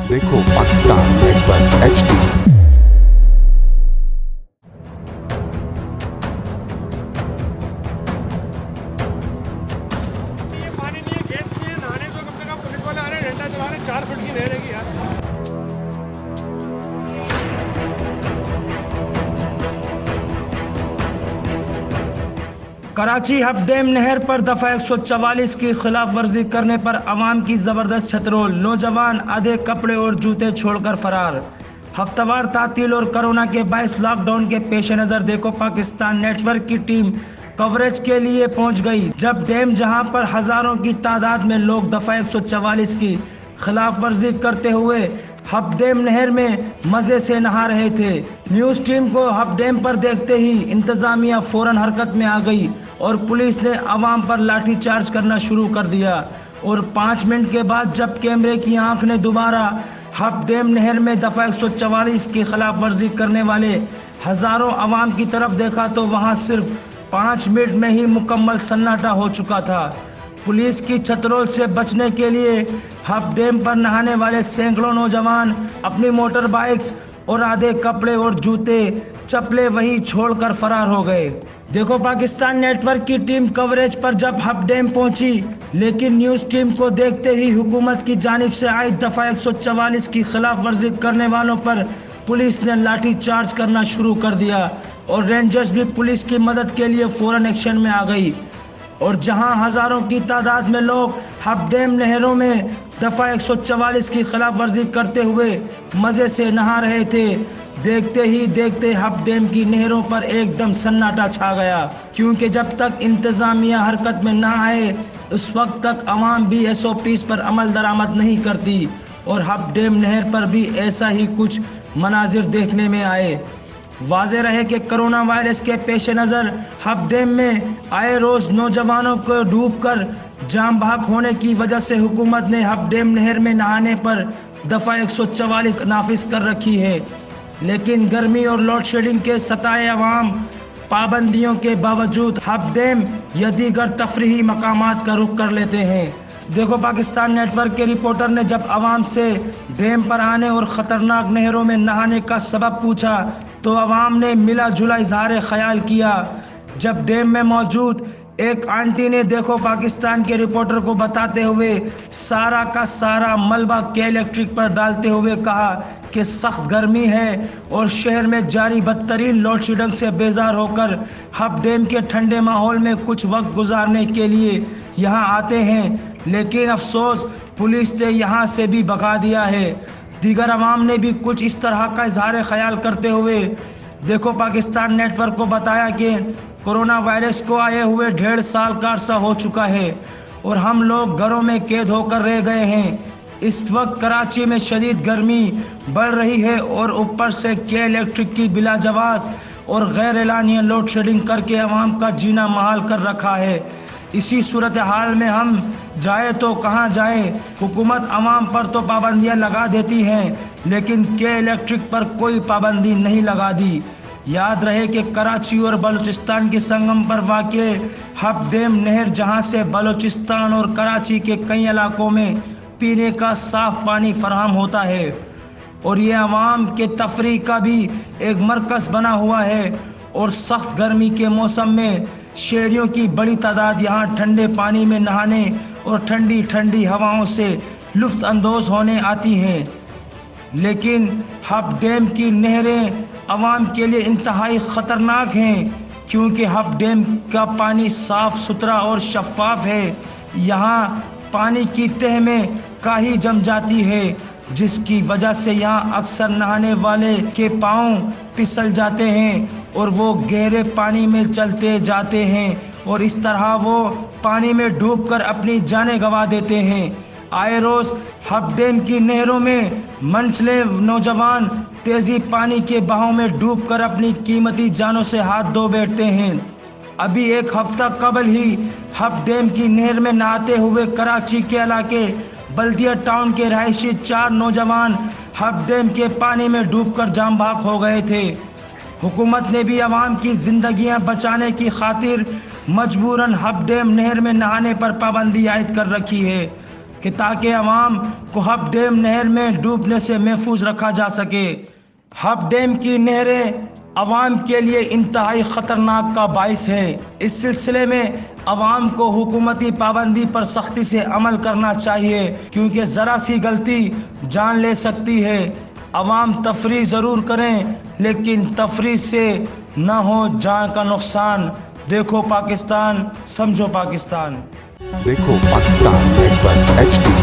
देखो Pakistan network HD। ये पानी नहीं है, गैस नहीं है, नहाने को कम से कम पुलिस वाले आ रहे हैं, डंडा चला रहे हैं, 4 फुट की नहर है यार। कराची हब डैम नहर पर दफा 144 की खिलाफ वर्जी करने पर अवाम की जबरदस्त छतरोल, नौजवान आधे कपड़े और जूते छोड़कर फरार। हफ्तावार तातील और कोरोना के बायस लॉकडाउन के पेश नज़र देखो पाकिस्तान नेटवर्क की टीम कवरेज के लिए पहुंच गई, जब डैम जहां पर हजारों की तादाद में लोग दफा 144 की खिलाफ वर्जी करते हुए हब डैम नहर में मजे से नहा रहे थे। न्यूज़ टीम को हब डैम पर देखते ही इंतजामिया फौरन हरकत में आ गई और पुलिस ने अवाम पर लाठी चार्ज करना शुरू कर दिया। और 5 मिनट के बाद जब कैमरे की आंख ने दोबारा हब डैम नहर में दफा 144 की खिलाफ वर्जी करने वाले हजारों अवाम की तरफ देखा तो वहां सिर्फ 5 मिनट में ही मुकम्मल सन्नाटा हो चुका था। पुलिस की छतरोल से बचने के लिए हब डैम पर नहाने वाले सैकड़ों नौजवान अपनी मोटर बाइक्स और आधे कपड़े और जूते चप्पलें वहीं छोड़कर फरार हो गए। देखो पाकिस्तान नेटवर्क की टीम कवरेज पर जब हब डैम पहुंची, लेकिन न्यूज़ टीम को देखते ही हुकूमत की जानिब से आई दफा 144 की खिलाफ वर्जी करने वालों पर पुलिस ने लाठी चार्ज करना शुरू कर दिया और रेंजर्स भी पुलिस की मदद के लिए फौरन एक्शन में आ गई। और जहां हजारों की तादाद में लोग हब डैम नहरों में दफा 144 की खिलाफ वर्जी करते हुए मजे से नहा रहे थे, देखते ही देखते हब डैम की नहरों पर एकदम सन्नाटा छा गया, क्योंकि जब तक इंतजामिया हरकत में ना आए उस वक्त तक अवाम भी SOPs पर अमल दरामद नहीं करती। और हब डैम नहर पर भी ऐसा ही कुछ मनाजिर देखने में आए। वाज़ेह रहे कि कोरोना वायरस के पेश नज़र हब डैम में आए रोज़ नौजवानों को डूबकर जाम बहक होने की वजह से हुकूमत ने हब डैम नहर में नहाने पर दफ़ा 144 नाफिज कर रखी है। लेकिन गर्मी और लोड शेडिंग के सताए अवाम पाबंदियों के बावजूद हब डैम या दीगर तफरीही मकामात का रुख कर लेते हैं। देखो पाकिस्तान नेटवर्क के रिपोर्टर ने जब आवाम से डैम पर आने और ख़तरनाक नहरों में नहाने का सबब पूछा तो आवाम ने मिला जुला इजहार ख्याल किया। जब डैम में मौजूद एक आंटी ने देखो पाकिस्तान के रिपोर्टर को बताते हुए सारा का सारा मलबा के इलेक्ट्रिक पर डालते हुए कहा कि सख्त गर्मी है और शहर में जारी बदतरीन लोड शेडिंग से बेजार होकर हब डैम के ठंडे माहौल में कुछ वक्त गुजारने के लिए यहाँ आते हैं, लेकिन अफसोस पुलिस ने यहाँ से भी भगा दिया है। दीगर अवाम ने भी कुछ इस तरह का इजहार ख्याल करते हुए देखो पाकिस्तान नेटवर्क को बताया कि कोरोना वायरस को आए हुए 1.5 साल का अरसा हो चुका है और हम लोग घरों में कैद होकर रह गए हैं। इस वक्त कराची में शदीद गर्मी बढ़ रही है और ऊपर से के इलेक्ट्रिक की बिला जवाज़ और गैर एलानिया लोड शेडिंग करके अवाम का जीना महाल कर रखा है। इसी सूरत हाल में हम जाए तो कहाँ जाए, हुकूमत अवाम पर तो पाबंदियाँ लगा देती हैं लेकिन के इलेक्ट्रिक पर कोई पाबंदी नहीं लगा दी। याद रहे कि कराची और बलूचिस्तान के संगम पर वाक़े हब डैम नहर, जहां से बलूचिस्तान और कराची के कई इलाकों में पीने का साफ पानी फराहम होता है और ये अवाम के तफरीह का भी एक मरकज़ बना हुआ है। और सख्त गर्मी के मौसम में शहरियों की बड़ी तादाद यहाँ ठंडे पानी में नहाने और ठंडी ठंडी हवाओं से लुत्फ़ अंदोज़ होने आती हैं। लेकिन हब डैम की नहरें अवाम के लिए इंतहाई ख़तरनाक हैं, क्योंकि हब डैम का पानी साफ़ सुथरा और शफ़ाफ़ है। यहाँ पानी की तह में काई जम जाती है, जिसकी वजह से यहाँ अक्सर नहाने वाले के पाँव फिसल जाते हैं और वो गहरे पानी में चलते जाते हैं और इस तरह वो पानी में डूबकर अपनी जानें गंवा देते हैं। आए रोज़ हब डैम की नहरों में मनचले नौजवान तेज़ी पानी के बहाव में डूबकर अपनी कीमती जानों से हाथ धो बैठते हैं। अभी एक हफ्ता कबल ही हब डैम की नहर में नहाते हुए कराची के इलाके बल्दिया टाउन के रहायशी 4 नौजवान हब डैम के पानी में डूबकर जाम बहक हो गए थे। हुकूमत ने भी आवाम की जिंदगियां बचाने की खातिर मजबूरन हब डैम नहर में नहाने पर पाबंदी आयद कर रखी है। کہ تاکہ عوام کو ہب ڈیم نہر میں ڈوبنے سے محفوظ رکھا جا سکے۔ ہب ڈیم کی نہریں عوام کے لیے انتہائی خطرناک کا باعث ہے۔ اس سلسلے میں عوام کو حکومتی پابندی پر سختی سے عمل کرنا چاہیے، کیونکہ ذرا سی غلطی جان لے سکتی ہے۔ عوام تفریح ضرور کریں، لیکن تفریح سے نہ ہو جان کا نقصان۔ دیکھو پاکستان، سمجھو پاکستان۔ دیکھو پاکستان نیٹ ورک HD